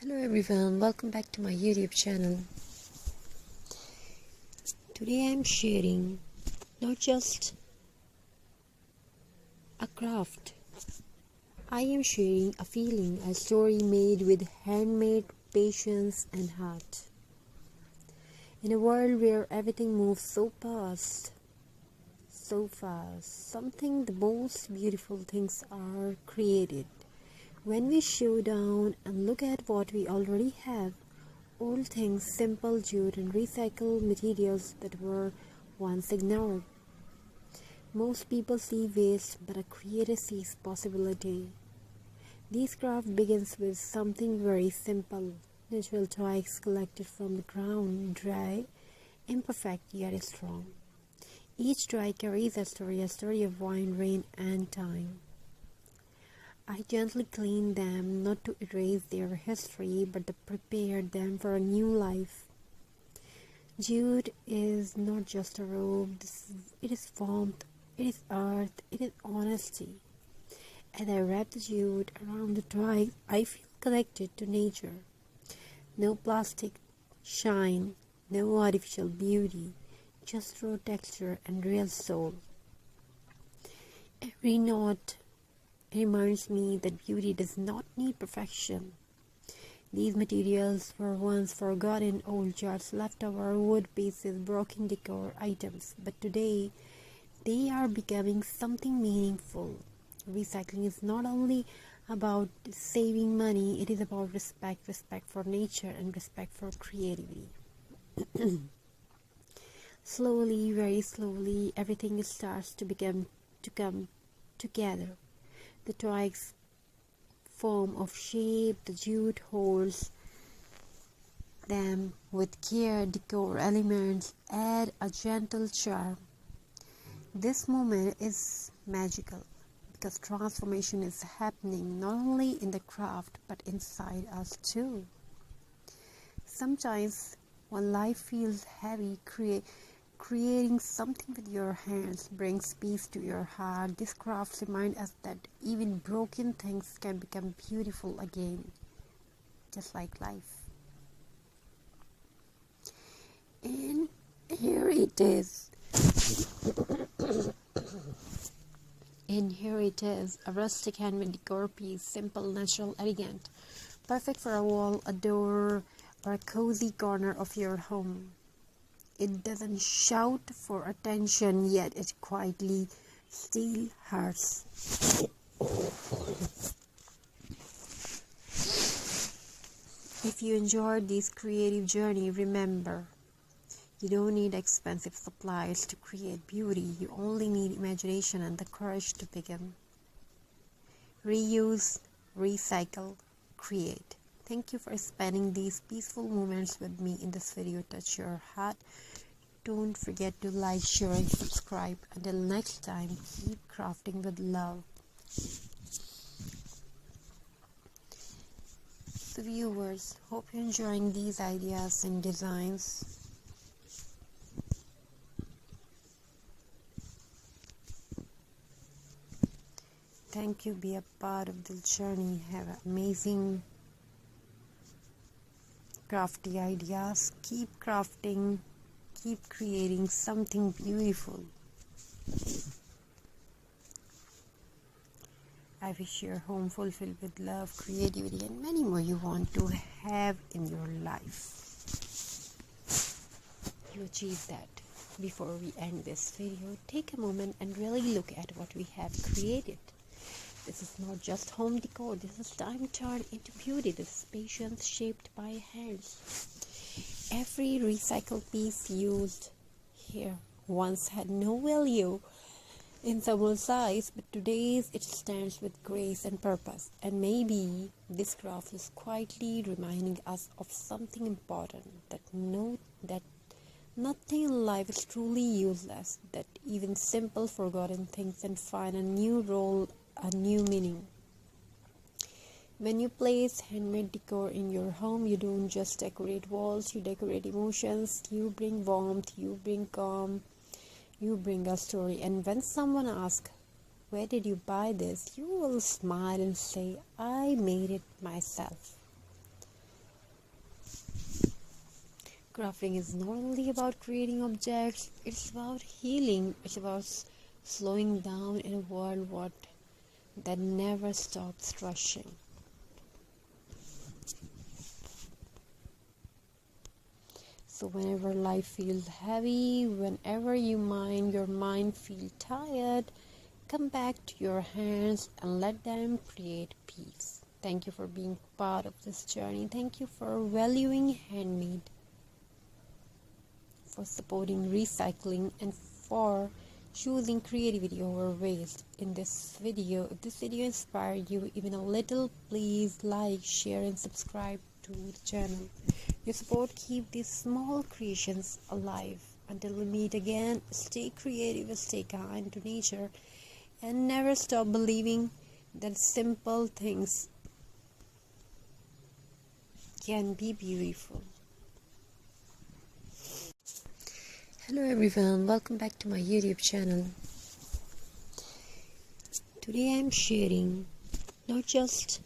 Hello everyone, welcome back to my YouTube channel. Today I'm sharing not just a craft. I am sharing a feeling, a story made with handmade patience and heart. In a world where everything moves so fast, something the most beautiful things are created. When we slow down and look at what we already have, old things, simple jute and recycled materials that were once ignored. Most people see waste, but a creator sees possibility. This craft begins with something very simple. Natural twigs collected from the ground, dry, imperfect yet strong. Each twig carries a story of wind, rain and time. I gently clean them, not to erase their history, but to prepare them for a new life. Jute is not just a robe, it is warmth, it is earth, it is honesty. As I wrap the jute around the twig, I feel connected to nature. No plastic shine, no artificial beauty, just raw texture and real soul. Every knot reminds me that beauty does not need perfection. These materials were once forgotten old jars, leftover wood pieces, broken decor items, but today they are becoming something meaningful. Recycling is not only about saving money, it is about respect for nature and respect for creativity. Slowly, very slowly, everything starts to come together. The twigs form of shape, the jute holds them with care, decor elements add a gentle charm. This moment is magical because transformation is happening not only in the craft but inside us too. Sometimes when life feels heavy, creating something with your hands brings peace to your heart. These crafts remind us that even broken things can become beautiful again, just like life. And here it is. A rustic handmade decor piece, simple, natural, elegant, perfect for a wall, a door, or a cozy corner of your home. It doesn't shout for attention, yet it quietly steals hearts. If you enjoyed this creative journey, remember, you don't need expensive supplies to create beauty. You only need imagination and the courage to begin. Reuse, recycle, create. Thank you for spending these peaceful moments with me in this video. Touch your heart. Don't forget to like, share and subscribe. Until next time, keep crafting with love. So viewers, hope you're enjoying these ideas and designs. Thank you. Be a part of this journey. Have amazing crafty ideas. Keep crafting. Keep creating something beautiful. I wish your home fulfilled with love, creativity, and many more you want to have in your life. To achieve that, before we end this video, take a moment and really look at what we have created. This is not just home decor. This is time turned into beauty. This is patience shaped by hands. Every recycled piece used here once had no value in someone's eyes, but today it stands with grace and purpose. And maybe this craft is quietly reminding us of something important, that nothing in life is truly useless, that even simple forgotten things can find a new role, a new meaning. When you place handmade decor in your home, you don't just decorate walls, you decorate emotions, you bring warmth, you bring calm, you bring a story. And when someone asks, "Where did you buy this?" you will smile and say, "I made it myself." Crafting is not only about creating objects, it's about healing, it's about slowing down in a world that never stops rushing. So whenever life feels heavy, whenever your mind feels tired, come back to your hands and let them create peace. Thank you for being part of this journey. Thank you for valuing handmade, for supporting recycling, and for choosing creativity over waste. In this video, if this video inspired you even a little, please like, share and subscribe to the channel. Your support keeps these small creations alive. Until we meet again, stay creative, stay kind to nature, and never stop believing that simple things can be beautiful. Hello everyone, welcome back to my YouTube channel. Today I'm sharing not just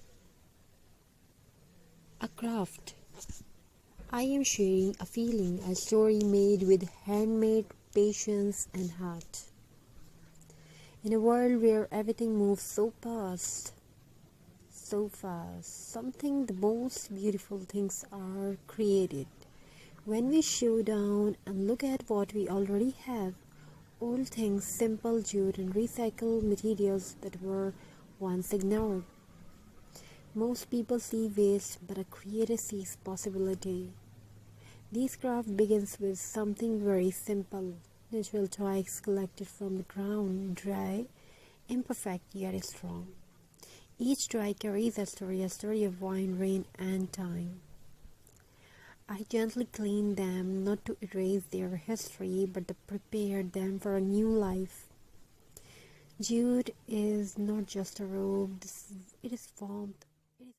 a craft, I am sharing a feeling, a story made with handmade patience and heart. In a world where everything moves so fast, something the most beautiful things are created. When we slow down and look at what we already have, old things, simple jute and recycled materials that were once ignored. Most people see waste, but a creator sees possibility. This craft begins with something very simple. Natural twigs collected from the ground, dry, imperfect yet strong. Each twig carries a story of wind, rain and time. I gently clean them, not to erase their history, but to prepare them for a new life. Jute is not just a robe, it is warmth,